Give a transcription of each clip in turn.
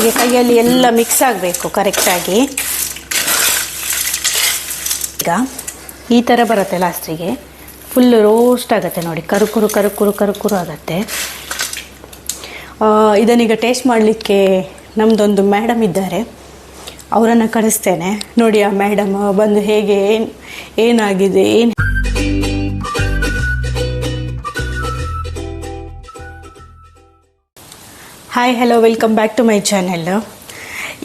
ಹೀಗೆ ಕೈಯಲ್ಲಿ ಎಲ್ಲ ಮಿಕ್ಸ್ ಆಗಬೇಕು ಕರೆಕ್ಟಾಗಿ. ಈಗ ಈ ಥರ ಬರುತ್ತೆ ಲಾಸ್ಟಿಗೆ, ಫುಲ್ಲು ರೋಸ್ಟ್ ಆಗುತ್ತೆ ನೋಡಿ, ಕರುಕುರು ಕರುಕುರು ಕರುಕುರು ಆಗುತ್ತೆ. ಇದನ್ನೀಗ ಟೇಸ್ಟ್ ಮಾಡಲಿಕ್ಕೆ ನಮ್ಮದೊಂದು ಮೇಡಮ್ ಇದ್ದಾರೆ, ಅವರನ್ನು ಕರೆಸ್ತೇನೆ. ನೋಡಿ ಆ ಮೇಡಮ್ ಬಂದು ಹೇಗೆ ಏನಾಗಿದೆ ಏನು. Hi hello, welcome back to my channel.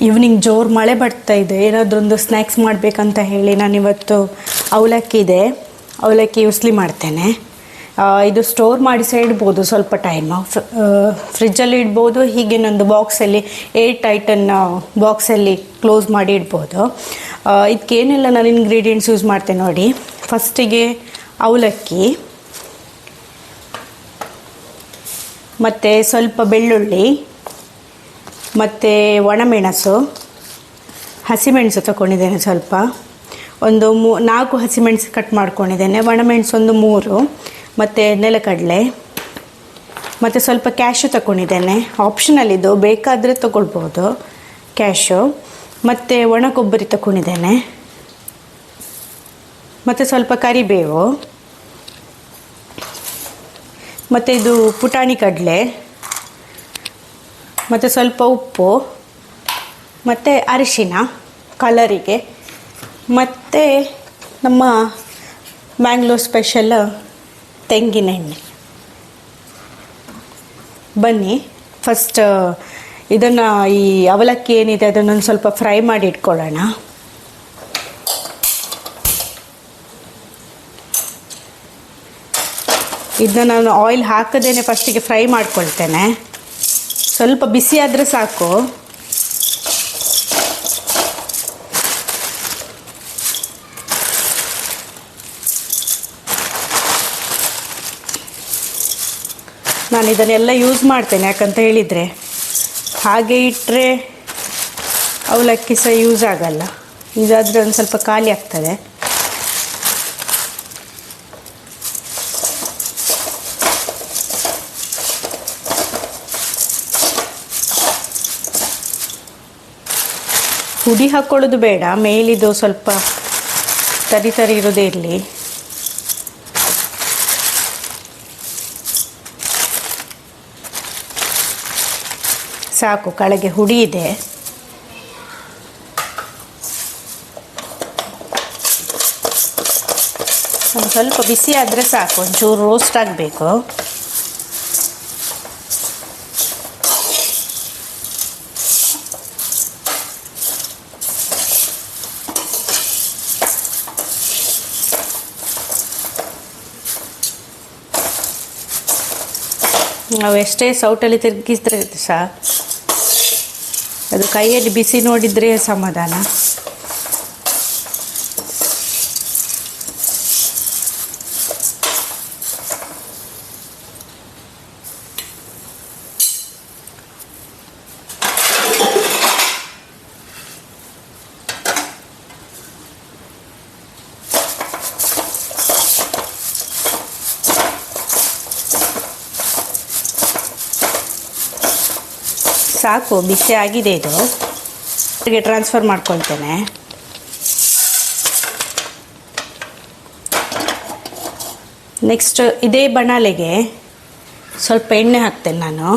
Evening ಜೋರು ಮಳೆ ಬರ್ತಾ ಇದೆ, ಏನಾದ್ರೊಂದು ಸ್ನ್ಯಾಕ್ಸ್ ಮಾಡಬೇಕಂತ ಹೇಳಿ ನಾನಿವತ್ತು ಅವಲಕ್ಕಿ ಉಸ್ಲಿ ಮಾಡ್ತೇನೆ. ಇದು ಸ್ಟೋರ್ ಮಾಡಿ ಸಹ ಇಡ್ಬೋದು, ಸ್ವಲ್ಪ ಟೈಮು ಫ್ರಿಜ್ಜಲ್ಲಿ ಇಡ್ಬೋದು, ಹೀಗೆ ನಂದು ಬಾಕ್ಸಲ್ಲಿ ಟೈಟನ್ ಬಾಕ್ಸಲ್ಲಿ ಕ್ಲೋಸ್ ಮಾಡಿ ಇಡ್ಬೋದು. ಇದಕ್ಕೇನೆಲ್ಲ ನಾನು ಇಂಗ್ರೀಡಿಯೆಂಟ್ಸ್ ಯೂಸ್ ಮಾಡ್ತೇನೆ ನೋಡಿ. ಫಸ್ಟಿಗೆ ಅವಲಕ್ಕಿ, ಮತ್ತು ಸ್ವಲ್ಪ ಬೆಳ್ಳುಳ್ಳಿ, ಮತ್ತು ಒಣಮೆಣಸು, ಹಸಿಮೆಣಸು ತಗೊಂಡಿದ್ದೇನೆ ಸ್ವಲ್ಪ, ಒಂದು 4 ಹಸಿಮೆಣಸು ಕಟ್ ಮಾಡ್ಕೊಂಡಿದ್ದೇನೆ, ಒಣಮೆಣಸು ಒಂದು 3, ಮತ್ತು ನೆಲಕಡಲೆ, ಮತ್ತು ಸ್ವಲ್ಪ ಕ್ಯಾಶು ತಗೊಂಡಿದ್ದೇನೆ, ಆಪ್ಷನಲ್ ಇದು, ಬೇಕಾದರೆ ತಗೊಳ್ಬೋದು ಕ್ಯಾಶು, ಮತ್ತು ಒಣ ಕೊಬ್ಬರಿ ತಗೊಂಡಿದ್ದೇನೆ, ಮತ್ತು ಸ್ವಲ್ಪ ಕರಿಬೇವು, ಮತ್ತು ಇದು ಪುಟಾಣಿ ಕಡಲೆ, ಮತ್ತು ಸ್ವಲ್ಪ ಉಪ್ಪು, ಮತ್ತು ಅರಿಶಿನ ಕಲರಿಗೆ, ಮತ್ತು ನಮ್ಮ ಮ್ಯಾಂಗ್ಳೂರ್ ಸ್ಪೆಷಲ್ ತೆಂಗಿನೆಣ್ಣೆ. ಬನ್ನಿ ಫಸ್ಟ್ ಇದನ್ನು, ಈ ಅವಲಕ್ಕಿ ಏನಿದೆ ಅದನ್ನೊಂದು ಸ್ವಲ್ಪ ಫ್ರೈ ಮಾಡಿ ಇಟ್ಕೊಳ್ಳೋಣ. ಇದನ್ನ ನಾನು ಆಯಿಲ್ ಹಾಕದೇನೆ ಫಸ್ಟಿಗೆ ಫ್ರೈ ಮಾಡ್ಕೊಳ್ತೇನೆ, ಸ್ವಲ್ಪ ಬಿಸಿ ಆದರೆ ಸಾಕು. ನಾನು ಇದನ್ನೆಲ್ಲ ಯೂಸ್ ಮಾಡ್ತೇನೆ, ಯಾಕಂತ ಹೇಳಿದರೆ ಹಾಗೆ ಇಟ್ಟರೆ ಅವಲಕ್ಕಿ ಸಹ ಯೂಸ್ ಆಗಲ್ಲ, ಇದಾದರೆ ಒಂದು ಸ್ವಲ್ಪ ಖಾಲಿ ಆಗ್ತದೆ. ಹುಡಿ ಹಾಕ್ಕೊಳ್ಳೋದು ಬೇಡ, ಮೇಲಿದು ಸ್ವಲ್ಪ ತರಿ ತರಿ ಇರೋದೇ ಇರಲಿ. ಸಾಕು, ಕೆಳಗೆ ಹುಡಿ ಇದೆ. ಒಂದು ಸ್ವಲ್ಪ ಬಿಸಿ ಆದರೆ ಸಾಕು, ಒಂಚೂರು ರೋಸ್ಟ್ ಆಗಬೇಕು. ನಾವು ಎಷ್ಟೇ ಸೌಟಲ್ಲಿ ತಿರುಗಿಸಿದ್ರೆ ಸಹ ಅದು ಕೈಯಲ್ಲಿ ಬಿಸಿ ನೋಡಿದರೆ ಸಮಾಧಾನ. ಸಾಕು, ಬಿಸಿ ಆಗಿದೆ. ಇದು ಹೀಗೆ ಟ್ರಾನ್ಸ್ಫರ್ ಮಾಡ್ಕೊಳ್ತೇನೆ. ನೆಕ್ಸ್ಟ್ ಇದೇ ಬಣಲೆಗೆ ಸ್ವಲ್ಪ ಎಣ್ಣೆ ಹಾಕ್ತೇನೆ ನಾನು.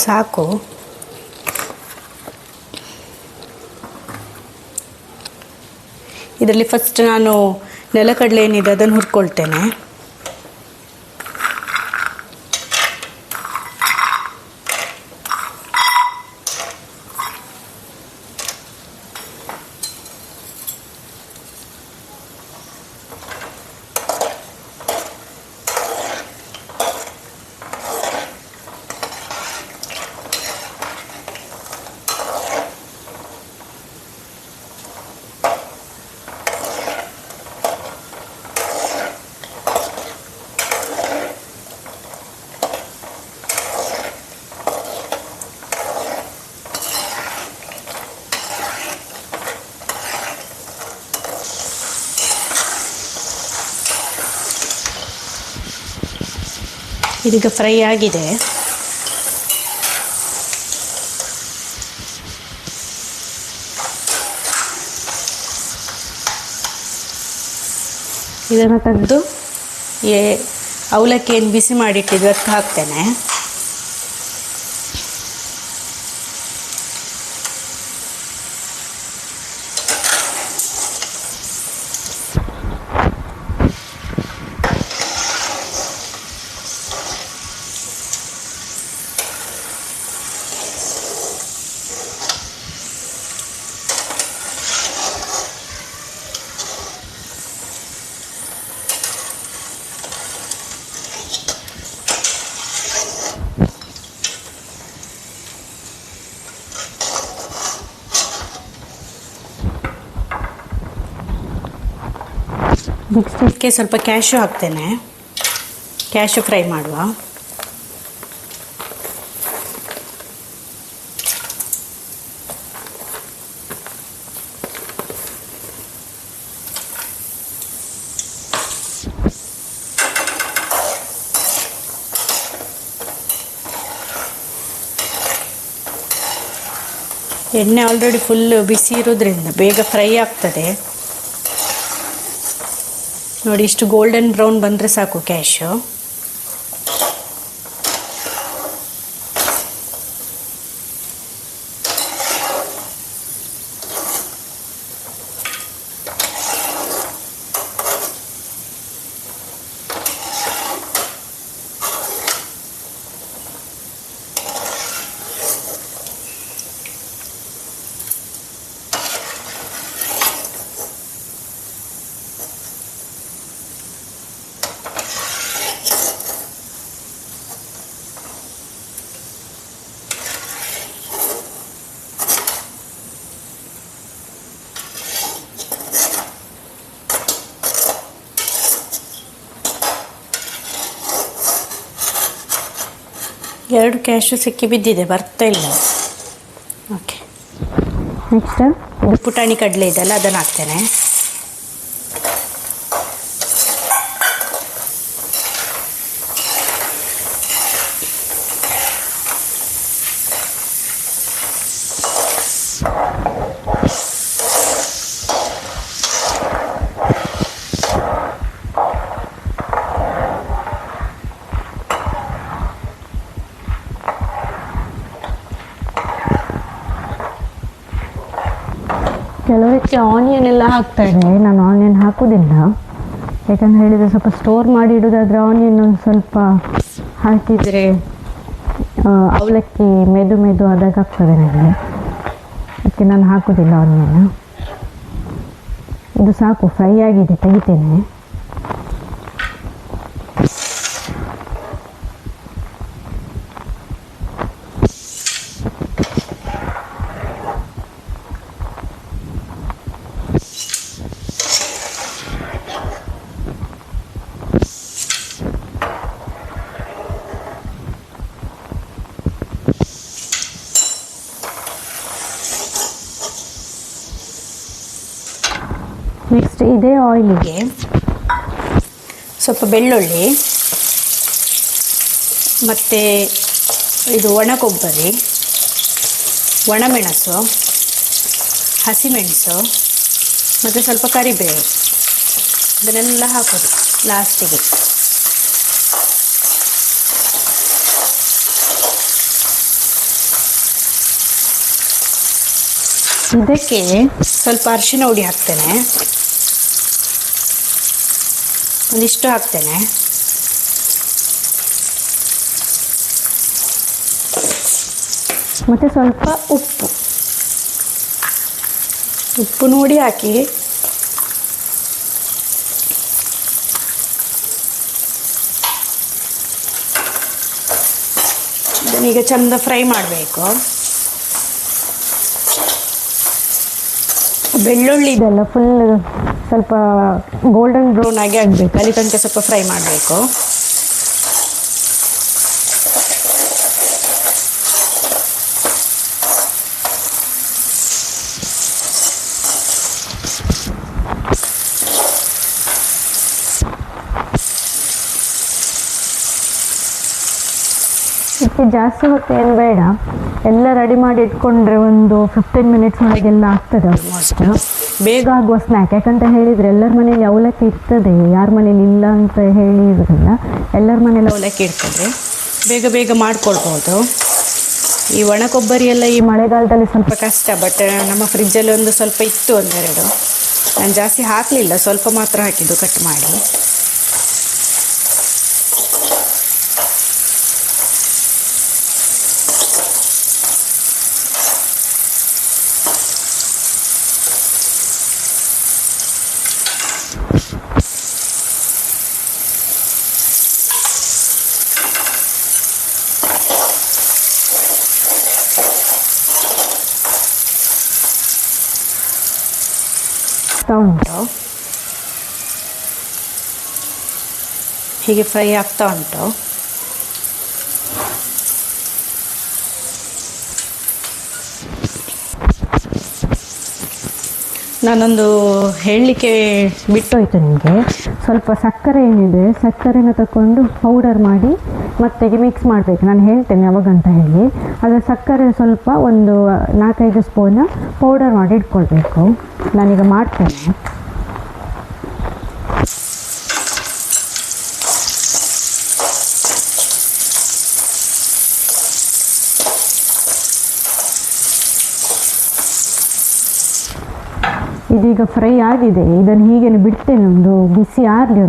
ಸಾಕು, ಇದರಲ್ಲಿ ಫಸ್ಟ್ ನಾನು ನೆಲಕಡಲೆ ಏನಿದೆ ಅದನ್ನು ಹುರ್ಕೊಳ್ತೇನೆ. ಇದೀಗ ಫ್ರೈ ಆಗಿದೆ. ಇದನ್ನು ತೆಗೆದು ಅವಲಕ್ಕಿ ಏನು ಬಿಸಿ ಮಾಡಿಟ್ಟಿದ್ದು ಅದಕ್ಕೆ ಹಾಕ್ತೇನೆ. ನೆಕ್ಸ್ಟ್ ಇದಕ್ಕೆ ಸ್ವಲ್ಪ ಕ್ಯಾಶ್ಯೂ ಹಾಕ್ತೇನೆ. ಕ್ಯಾಶ್ಯೂ ಫ್ರೈ ಮಾಡುವ. ಎಣ್ಣೆ ಆಲ್ರೆಡಿ ಫುಲ್ ಬಿಸಿ ಇರೋದ್ರಿಂದ ಬೇಗ ಫ್ರೈ ಆಗ್ತದೆ. ನೋಡಿ, ಇಷ್ಟು ಗೋಲ್ಡನ್ ಬ್ರೌನ್ ಬಂದರೆ ಸಾಕು ಕ್ಯಾಶ್ಯೂ. ಎರಡು ಕ್ಯಾಶ್ಯೂ ಸಿಕ್ಕಿ ಬಿದ್ದಿದೆ, ಬರ್ತಾ ಇಲ್ಲ. ಓಕೆ, ನೆಕ್ಸ್ಟ್ ಇದು ಪುಟಾಣಿ ಕಡಲೆ ಇದೆಲ್ಲ ಅದನ್ನು ಹಾಕ್ತೇನೆ. ಕೆಲವರಿಗೆ ಆನಿಯನ್ ಎಲ್ಲ ಹಾಕ್ತಾರೆ, ನಾನು ಆನಿಯನ್ ಹಾಕೋದಿಲ್ಲ. ಯಾಕಂತ ಹೇಳಿದರೆ ಸ್ವಲ್ಪ ಸ್ಟೋರ್ ಮಾಡಿ ಇಡೋದಾದರೆ ಆನಿಯನ್ ಒಂದು ಸ್ವಲ್ಪ ಹಾಕಿದರೆ ಅವಲಕ್ಕಿ ಮೆದು ಮೆದು ಆದಾಗ್ತದೆ ನನಗೆ, ಅದಕ್ಕೆ ನಾನು ಹಾಕೋದಿಲ್ಲ ಆನಿಯನ್. ಇದು ಸಾಕು, ಫ್ರೈ ಆಗಿದೆ, ತೆಗಿತೇನೆ. ನೆಕ್ಸ್ಟ್ ಇದೇ ಆಯಿಲಿಗೆ ಸ್ವಲ್ಪ ಬೆಳ್ಳುಳ್ಳಿ ಮತ್ತು ಇದು ಒಣ ಕೊಬ್ಬರಿ, ಒಣಮೆಣಸು, ಹಸಿಮೆಣಸು ಮತ್ತು ಸ್ವಲ್ಪ ಕರಿಬೇವು ಇದನ್ನೆಲ್ಲ ಹಾಕೋದು ಲಾಸ್ಟಿಗೆ. ಇದಕ್ಕೆ ಸ್ವಲ್ಪ ಅರಿಶಿನ ಹುಡಿ ಹಾಕ್ತೇನೆ, ಒಂದಿಷ್ಟು ಹಾಕ್ತೇನೆ. ಮತ್ತು ಸ್ವಲ್ಪ ಉಪ್ಪು ನೋಡಿ ಹಾಕಿ. ಇದನ್ನೀಗ ಚಂದ ಫ್ರೈ ಮಾಡಬೇಕು. ಬೆಳ್ಳುಳ್ಳಿ ಇದೆಲ್ಲ ಫುಲ್ ಸ್ವಲ್ಪ ಗೋಲ್ಡನ್ ಬ್ರೌನ್ ಆಗಿ ಆಗಬೇಕು, ಅಲ್ಲಿ ತನಕ ಸ್ವಲ್ಪ ಫ್ರೈ ಮಾಡಬೇಕು. ಇದಕ್ಕೆ ಜಾಸ್ತಿ ಹೊತ್ತು ಏನು ಬೇಡ, ಎಲ್ಲ ರೆಡಿ ಮಾಡಿ ಇಟ್ಕೊಂಡ್ರೆ ಒಂದು 15 ಮಿನಿಟ್ಸ್ ಒಳಗೆಲ್ಲ ಆಗ್ತದೆ ಆಲ್ಮೋಸ್ಟ್. ಬೇಗ ಆಗುವ ಸ್ನ್ಯಾಕ್, ಯಾಕಂತ ಹೇಳಿದರೆ ಎಲ್ಲರ ಮನೇಲಿ ಅವಲಕ್ಕಿ ಇರ್ತದೆ, ಯಾರ ಮನೇಲಿ ಇಲ್ಲ ಅಂತ ಹೇಳಿದ್ರಲ್ಲ, ಎಲ್ಲರ ಮನೇಲಿ ಅವಲಕ್ಕಿ ಇರ್ತದೆ, ಬೇಗ ಬೇಗ ಮಾಡ್ಕೊಳ್ಬೋದು. ಈ ಒಣ ಕೊಬ್ಬರಿ ಎಲ್ಲ ಈ ಮಳೆಗಾಲದಲ್ಲಿ ಸ್ವಲ್ಪ ಕಷ್ಟ, ಬಟ್ ನಮ್ಮ ಫ್ರಿಜ್ಜಲ್ಲಿ ಒಂದು ಸ್ವಲ್ಪ ಇತ್ತು ಒಂದೆರಡು, ನಾನು ಜಾಸ್ತಿ ಹಾಕಲಿಲ್ಲ, ಸ್ವಲ್ಪ ಮಾತ್ರ ಹಾಕಿದ್ದು ಕಟ್ ಮಾಡಿ. ಉಂಟು ಹೀಗೆ ಫ್ರೈ ಆಗ್ತಾ ಉಂಟು. ನಾನೊಂದು ಹೇಳಲಿಕ್ಕೆ ಬಿಟ್ಟೋಯ್ತು ನಿಮಗೆ. ಸ್ವಲ್ಪ ಸಕ್ಕರೆ ಏನಿದೆ, ಸಕ್ಕರೆನ ತಗೊಂಡು ಪೌಡರ್ ಮಾಡಿ ಮತ್ತೆಗೆ ಮಿಕ್ಸ್ ಮಾಡಬೇಕು. ನಾನು ಹೇಳ್ತೇನೆ ಯಾವಾಗಂತ ಹೇಳಿ. ಅದರ ಸಕ್ಕರೆ ಸ್ವಲ್ಪ ಒಂದು 4-5 ಸ್ಪೂನ್ ಪೌಡರ್ ಮಾಡಿ ಇಟ್ಕೊಳ್ಬೇಕು. ನಾನೀಗ ಮಾಡ್ತೇನೆ. ಇದೀಗ ಫ್ರೈ ಆಗಿದೆ. ಇದನ್ನು ಹೀಗೆ ಬಿಡ್ತೇನೆ, ಒಂದು ಬಿಸಿ ಆರಲಿ,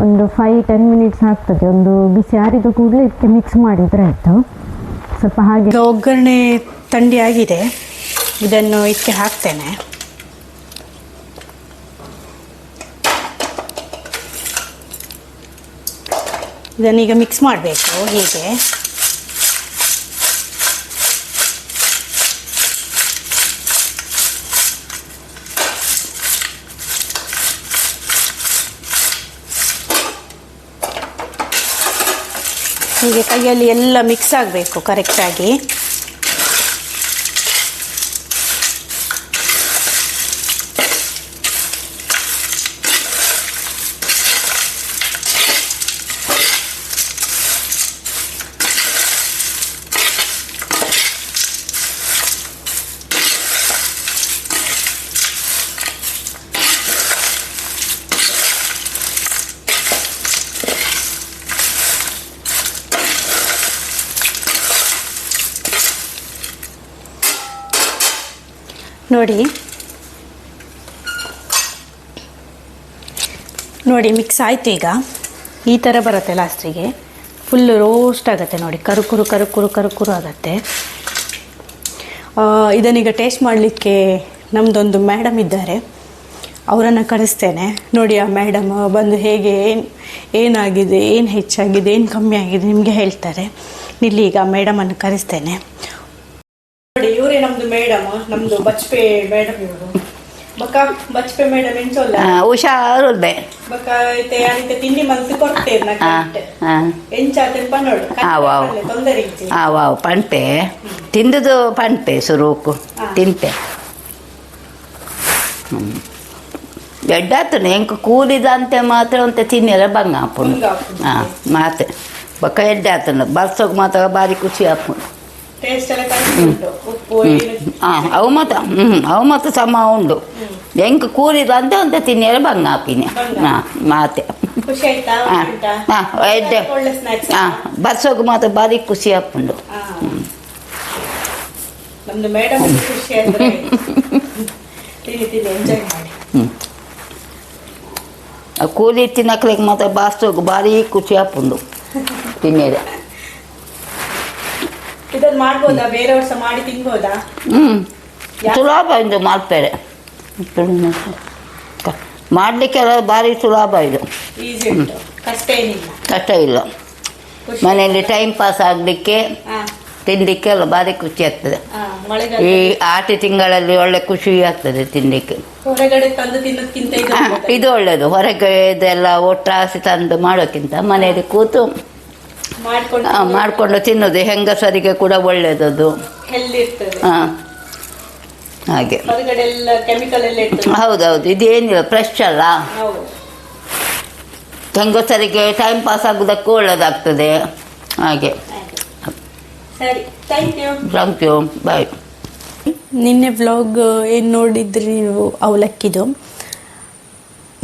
ಒಂದು 5-10 ಮಿನಿಟ್ಸ್ ಆಗ್ತದೆ. ಒಂದು ಬಿಸಿ ಆರಿದ ಕೂಡಲೇ ಇದಕ್ಕೆ ಮಿಕ್ಸ್ ಮಾಡಿದರೆ ಆಯಿತು. ಸ್ವಲ್ಪ ಹಾಗೆ ಒಗ್ಗರಣೆ ಥಂಡಿ ಆಗಿದೆ, ಇದನ್ನು ಇದಕ್ಕೆ ಹಾಕ್ತೇನೆ. ಇದನ್ನೀಗ ಮಿಕ್ಸ್ ಮಾಡಬೇಕು ಹೀಗೆ. ಹೀಗೆ ಕೈಯಲ್ಲಿ ಎಲ್ಲ ಮಿಕ್ಸ್ ಆಗಬೇಕು ಕರೆಕ್ಟಾಗಿ. ನೋಡಿ ಮಿಕ್ಸ್ ಆಯಿತು. ಈಗ ಈ ಥರ ಬರುತ್ತೆ ಲಾಸ್ಟಿಗೆ, ಫುಲ್ ರೋಸ್ಟ್ ಆಗುತ್ತೆ ನೋಡಿ, ಕರುಕುರು ಕರುಕುರು ಕರುಕುರು ಆಗುತ್ತೆ. ಇದನ್ನೀಗ ಟೇಸ್ಟ್ ಮಾಡಲಿಕ್ಕೆ ನಮ್ಮದೊಂದು ಮೇಡಮ್ ಇದ್ದಾರೆ, ಅವರನ್ನು ಕರೆಸ್ತೇನೆ. ನೋಡಿ ಆ ಮೇಡಮ್ ಬಂದು ಹೇಗೆ ಏನಾಗಿದೆ, ಏನು ಹೆಚ್ಚಾಗಿದೆ, ಏನು ಕಮ್ಮಿ ಆಗಿದೆ ನಿಮಗೆ ಹೇಳ್ತಾರೆ. ಇಲ್ಲಿ ಈಗ ಮೇಡಮನ್ನು ಕರೆಸ್ತೇನೆ. ನೋಡಿ ಇವರೇ ನಮ್ದು ಮೇಡಮ್, ನಮ್ದು ಬಚ್ಪೆ ಮೇಡಮ್ ಇವರು. ಬಕ್ಕ ಬಚ್ಪೆ ಮೇಡಮ್ ಎಂಚೋಲ್ಲ ಹುಷಾರುಲ್ಬೆ ಬಕ್ಕ ಐತೆ ಯಾನಿತೆ ತಿಂಡಿ ಮಲ್ಸಿ ಕೊಡ್ತೇನೆ ಎಂಚಾತೆ ಪನ್ನೋಡು ತೊಂದರೆ ಇತ್ತು. ಆವಾವ್ ಪಂಟೆ ತಿಂದುದು ಪಂಟೆ ಸುರೂಕು ತಿಂತೆ ಎಡ್ಡಾತು ಎಂಕ ಕೂಲಿದಂತೆ ಮಾತ್ರ ಅಂತ ತಿನ್ನಲ್ಲ ಬಂಗ ಹಾಪುಂಡು. ಹಾಂ ಮಾತೆ ಬಕ್ಕ ಎಡ್ಡಾತನು ಬರ್ಸೋಕೆ ಮಾತ್ರ ಭಾರಿ ಖುಷಿ ಹಾಪುಂಡು. ಅವು ಮಾತ್ರ ಸಮ ಉಂಡು. ಎಂಕ ಕೂರಿದಂತೆ ಅಂತ ತಿನ್ನಲ್ಲ ಬಂಗ ಹಾಪಿನಿ. ಹಾಂ ಮಾತೆ ಹಾಂ ಎಡ್ಡೆ ಹಾಂ ಬರ್ಸೋಕೆ ಮಾತ್ರ ಭಾರಿ ಖುಷಿ ಹಾಪುಂಡು. ಕೂಲಿ ತಿನ್ನಕ್ಲಿಕ್ಕೆ ಮಾತ್ರ ಬಾರ್ಸೋಕೆ ಭಾರಿ ಖುಷಿ ಹಾಪುಂಡು ತಿನ್ನೇದೆ. ಇದನ್ನ ಮಾಡ್ಬೋದಾ, ಬೇರೆಯವ್ರ ಸಹ ಮಾಡಿ ತಿನ್ಬೋದಾ? ಸುಲಭ ಇದು ಮಾಡ್ತಾರೆ, ಮಾಡಲಿಕ್ಕೆಲ್ಲ ಭಾರಿ ಸುಲಭ ಇದು, ಈಸಿ ಉಂಟು, ಕಷ್ಟ ಏನಿಲ್ಲ. ಕಷ್ಟ ಇಲ್ಲ. ಮನೆಯಲ್ಲಿ ಟೈಮ್ ಪಾಸ್ ಆಗಲಿಕ್ಕೆ ತಿನ್ನಲಿಕ್ಕೆ ಎಲ್ಲ ಭಾರಿ ಖುಷಿ ಆಗ್ತದೆ. ಈ ಆಟಿ ತಿಂಗಳಲ್ಲಿ ಒಳ್ಳೆ ಖುಷಿ ಆಗ್ತದೆ ತಿನ್ನಲಿಕ್ಕೆ. ಹೊರಗಡೆ ತಂದು ತಿನ್ನೋದಕ್ಕಿಂತ ಇದು ಒಳ್ಳೆಯದು. ಹೊರಗೆ ಇದೆಲ್ಲ ಒಟ್ಟಾಸಿ ತಂದು ಮಾಡೋಕ್ಕಿಂತ ಮನೆಯಲ್ಲಿ ಕೂತು ಮಾಡಿಕೊಂಡು ತಿನ್ನೋದು ಹೆಂಗಸರಿಗೆ ಕೂಡ ಒಳ್ಳೆಯದದು. ಹಾಂ ಹಾಗೆ ಹೌದೌದು. ಇದೇನಿಲ್ಲ, ಫ್ರೆಶ್ ಅಲ್ಲ, ಹೆಂಗಸರಿಗೆ ಟೈಮ್ ಪಾಸ್ ಆಗೋದಕ್ಕೂ ಒಳ್ಳೆಯದಾಗ್ತದೆ ಹಾಗೆ. ಸರಿ, ಥ್ಯಾಂಕ್ ಯು. ಥ್ಯಾಂಕ್ ಯು, ಬಾಯ್. ನಿನ್ನೆ ವ್ಲಾಗ್ ಏನು ನೋಡಿದ್ರಿ ನೀವು ಅವಲಕ್ಕಿದು.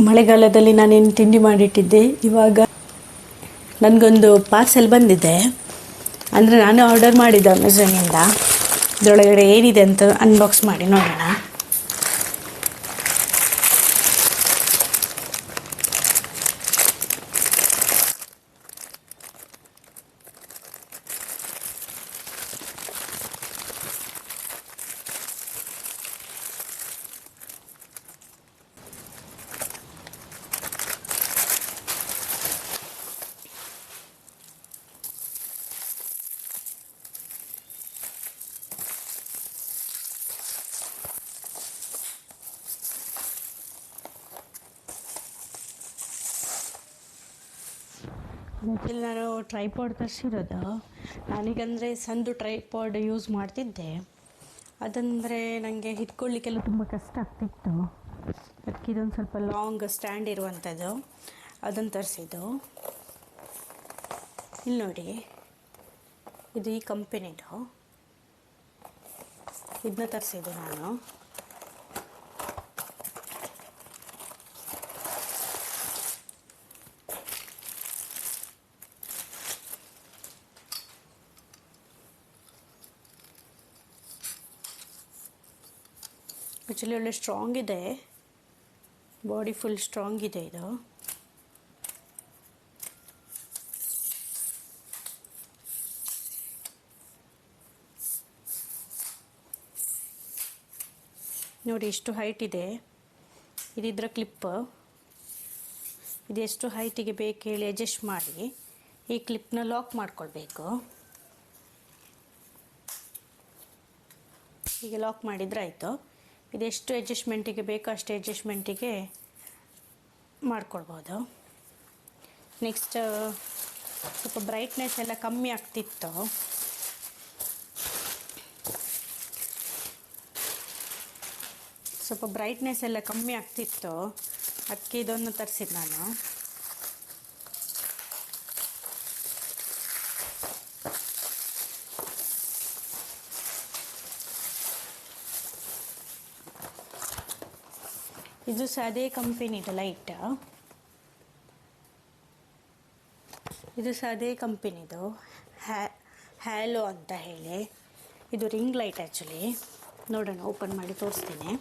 ಮಳೆಗಾಲದಲ್ಲಿ ನಾನೇನು ತಿಂಡಿ ಮಾಡಿಟ್ಟಿದ್ದೆ. ಇವಾಗ ನನಗೊಂದು ಪಾರ್ಸೆಲ್ ಬಂದಿದೆ, ಅಂದರೆ ನಾನು ಆರ್ಡರ್ ಮಾಡಿದ್ದೆ ಅಮೆಝಾನಿಂದ. ಇದರೊಳಗಡೆ ಏನಿದೆ ಅಂತ ಅನ್ಬಾಕ್ಸ್ ಮಾಡಿ ನೋಡೋಣ. ಮೊದಲು ನಾನು ಟ್ರೈಪಾಡ್ ತರಿಸಿರೋದು. ನನಗಂದರೆ ಸಂದು ಟ್ರೈಪಾಡ್ ಯೂಸ್ ಮಾಡ್ತಿದ್ದೆ. ಅದಂದರೆ ನನಗೆ ಹಿಡ್ಕೊಳ್ಳಿಕ್ಕೆಲ್ಲ ತುಂಬ ಕಷ್ಟ ಆಗ್ತಿತ್ತು. ಅದಕ್ಕೆ ಇದೊಂದು ಸ್ವಲ್ಪ ಲಾಂಗ್ ಸ್ಟ್ಯಾಂಡ್ ಇರುವಂಥದ್ದು ಅದನ್ನು ತರಿಸಿದ್ದು. ಇಲ್ಲಿ ನೋಡಿ, ಇದು ಈ ಕಂಪನಿದು. ಇದನ್ನ ತರಿಸಿದ್ದು ನಾನು. ಆ್ಯಕ್ಚುಲಿ ಒಳ್ಳೆ ಸ್ಟ್ರಾಂಗ್ ಇದೆ, ಬಾಡಿ ಫುಲ್ ಸ್ಟ್ರಾಂಗ್ ಇದೆ ಇದು. ನೋಡಿ ಎಷ್ಟು ಹೈಟ್ ಇದೆ. ಇದಿದ್ರ ಕ್ಲಿಪ್. ಇದೆಷ್ಟು ಹೈಟಿಗೆ ಬೇಕು ಹೇಳಿ ಅಡ್ಜಸ್ಟ್ ಮಾಡಿ ಈ ಕ್ಲಿಪ್ನ ಲಾಕ್ ಮಾಡ್ಕೊಳ್ಬೇಕು. ಹೀಗೆ ಲಾಕ್ ಮಾಡಿದರೆ ಆಯಿತು. ಇದೆಷ್ಟು ಅಡ್ಜಸ್ಟ್ಮೆಂಟಿಗೆ ಬೇಕೋ ಅಷ್ಟು ಅಡ್ಜಸ್ಟ್ಮೆಂಟಿಗೆ ಮಾಡ್ಕೊಳ್ಬೋದು. ನೆಕ್ಸ್ಟ್ ಸ್ವಲ್ಪ ಬ್ರೈಟ್ನೆಸ್ ಎಲ್ಲ ಕಮ್ಮಿ ಆಗ್ತಿತ್ತು. ಅದಕ್ಕೆ ಇದನ್ನು ತರಿಸಿದ್ದು ನಾನು. ಇದು ಸಹ ಅದೇ ಕಂಪನಿದು ಲೈಟ್. ಇದು ಸಹ ಅದೇ ಕಂಪನಿದು ಹ್ಯಾಲೋ ಅಂತ ಹೇಳಿ. ಇದು ರಿಂಗ್ ಲೈಟ್ ಆ್ಯಕ್ಚುಲಿ. ನೋಡೋಣ, ಓಪನ್ ಮಾಡಿ ತೋರಿಸ್ತೀನಿ.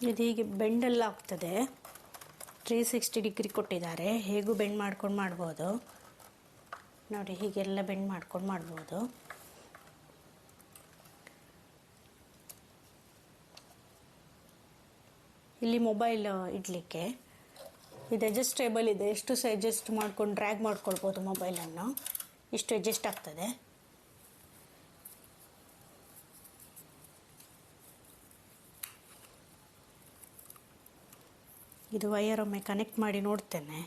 ಇದು ಹೀಗೆ ಬೆಂಡೆಲ್ಲ ಆಗ್ತದೆ. 360 ಡಿಗ್ರಿ ಕೊಟ್ಟಿದ್ದಾರೆ. ಹೇಗೂ ಬೆಂಡ್ ಮಾಡ್ಕೊಂಡು ಮಾಡ್ಬೋದು ನೋಡಿ. ಹೀಗೆಲ್ಲ ಬೆಂಡ್ ಮಾಡ್ಕೊಂಡು ಮಾಡ್ಬೋದು. ಇಲ್ಲಿ ಮೊಬೈಲ್ ಇಡಲಿಕ್ಕೆ ಇದು ಅಡ್ಜಸ್ಟೇಬಲ್ ಇದೆ. ಎಷ್ಟು ಸಹ ಅಡ್ಜಸ್ಟ್ ಮಾಡ್ಕೊಂಡು ಡ್ರ್ಯಾಗ್ ಮಾಡ್ಕೊಳ್ಬೋದು ಮೊಬೈಲನ್ನು. ಇಷ್ಟು ಅಡ್ಜಸ್ಟ್ ಆಗ್ತದೆ. ಇದು ವೈರ್ ಒಮ್ಮೆ ಕನೆಕ್ಟ್ ಮಾಡಿ ನೋಡ್ತೇನೆ.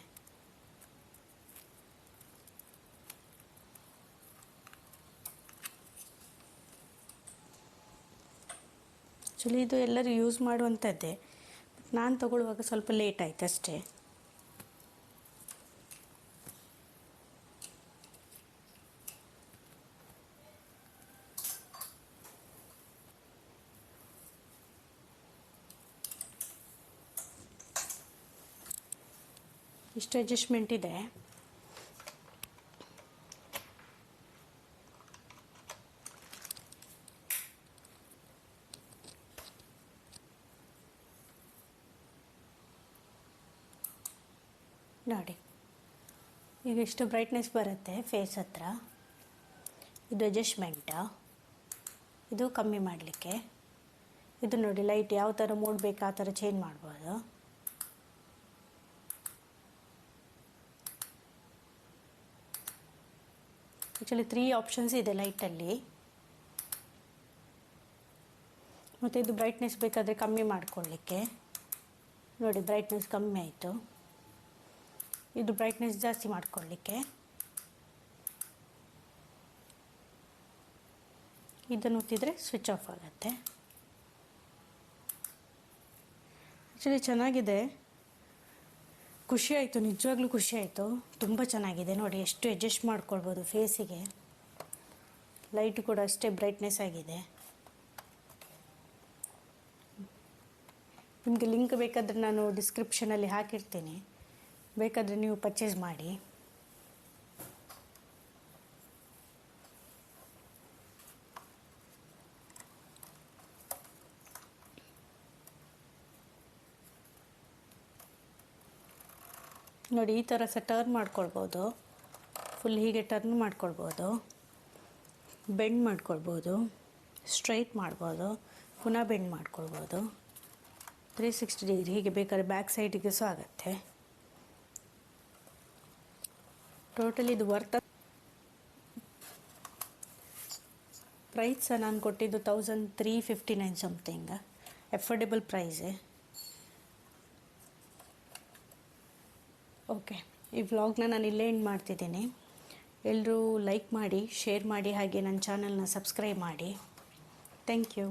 ಆ್ಯಕ್ಚುಲಿ ಇದು ಎಲ್ಲರೂ ಯೂಸ್ ಮಾಡುವಂಥದ್ದೇ, ಬಟ್ ನಾನು ತಗೊಳ್ಳುವಾಗ ಸ್ವಲ್ಪ ಲೇಟ್ ಆಯ್ತು ಅಷ್ಟೇ. ಇಷ್ಟು ಅಡ್ಜಸ್ಟ್ಮೆಂಟ್ ಇದೆ. ನೋಡಿ, ಈಗ ಎಷ್ಟು ಬ್ರೈಟ್ನೆಸ್ ಬರುತ್ತೆ ಫೇಸ್ ಹತ್ರ. ಇದು ಅಡ್ಜಸ್ಟ್ಮೆಂಟ. ಇದು ಕಮ್ಮಿ ಮಾಡಲಿಕ್ಕೆ. ಇದು ನೋಡಿ ಲೈಟ್ ಯಾವ ಥರ ಮೂಡ್ ಬೇಕು ಆ ಥರ ಚೇಂಜ್ ಮಾಡ್ಬೋದು. ಆ್ಯಕ್ಚುಲಿ 3 ಆಪ್ಷನ್ಸ್ ಇದೆ ಲೈಟಲ್ಲಿ. ಮತ್ತು ಇದು ಬ್ರೈಟ್ನೆಸ್ ಬೇಕಾದರೆ ಕಮ್ಮಿ ಮಾಡ್ಕೊಳ್ಳಿಕ್ಕೆ ನೋಡಿ, ಬ್ರೈಟ್ನೆಸ್ ಕಮ್ಮಿ ಆಯಿತು. ಇದು ಬ್ರೈಟ್ನೆಸ್ ಜಾಸ್ತಿ ಮಾಡ್ಕೊಳ್ಳಿಕ್ಕೆ. ಇದನ್ನು ಒತ್ತಿದರೆ ಸ್ವಿಚ್ ಆಫ್ ಆಗುತ್ತೆ. ಆ್ಯಕ್ಚುಲಿ ಚೆನ್ನಾಗಿದೆ, ಖುಷಿ ಆಯಿತು, ನಿಜವಾಗ್ಲೂ ಖುಷಿ ಆಯಿತು. ತುಂಬ ಚೆನ್ನಾಗಿದೆ ನೋಡಿ, ಎಷ್ಟು ಅಡ್ಜಸ್ಟ್ ಮಾಡ್ಕೊಳ್ಬೋದು ಫೇಸಿಗೆ. ಲೈಟು ಕೂಡ ಅಷ್ಟೇ ಬ್ರೈಟ್ನೆಸ್ ಆಗಿದೆ. ನಿಮಗೆ ಲಿಂಕ್ ಬೇಕಾದರೆ ನಾನು ಡಿಸ್ಕ್ರಿಪ್ಷನಲ್ಲಿ ಹಾಕಿರ್ತೀನಿ, ಬೇಕಾದರೆ ನೀವು ಪರ್ಚೇಸ್ ಮಾಡಿ. ನೋಡಿ ಈ ಥರ ಸಹ ಟರ್ನ್ ಮಾಡ್ಕೊಳ್ಬೋದು, ಫುಲ್ ಹೀಗೆ ಟರ್ನ್ ಮಾಡ್ಕೊಳ್ಬೋದು, ಬೆಂಡ್ ಮಾಡ್ಕೊಳ್ಬೋದು, ಸ್ಟ್ರೈಟ್ ಮಾಡ್ಬೋದು, ಪುನಃ ಬೆಂಡ್ ಮಾಡ್ಕೊಳ್ಬೋದು. 360 ಡಿಗ್ರಿ ಹೀಗೆ ಬೇಕಾದ್ರೆ ಬ್ಯಾಕ್ ಸೈಡಿಗೆ ಸಹ ಆಗುತ್ತೆ. ಟೋಟಲಿ ಇದು ವರ್ತ್. ಪ್ರೈಸ್ ಸಹ ನಾನು ಕೊಟ್ಟಿದ್ದು 1359 ಸಮಥಿಂಗ್, ಅಫೋರ್ಡೆಬಲ್ ಪ್ರೈಸೇ. ಓಕೆ, ಈ ವ್ಲಾಗ್ನ ನಾನು ಇಲ್ಲೇ ಎಂಡ್ ಮಾಡ್ತಿದ್ದೀನಿ. ಎಲ್ಲರೂ ಲೈಕ್ ಮಾಡಿ, ಶೇರ್ ಮಾಡಿ, ಹಾಗೆ ನನ್ನ ಚಾನಲ್ನ ಸಬ್ಸ್ಕ್ರೈಬ್ ಮಾಡಿ. Thank you.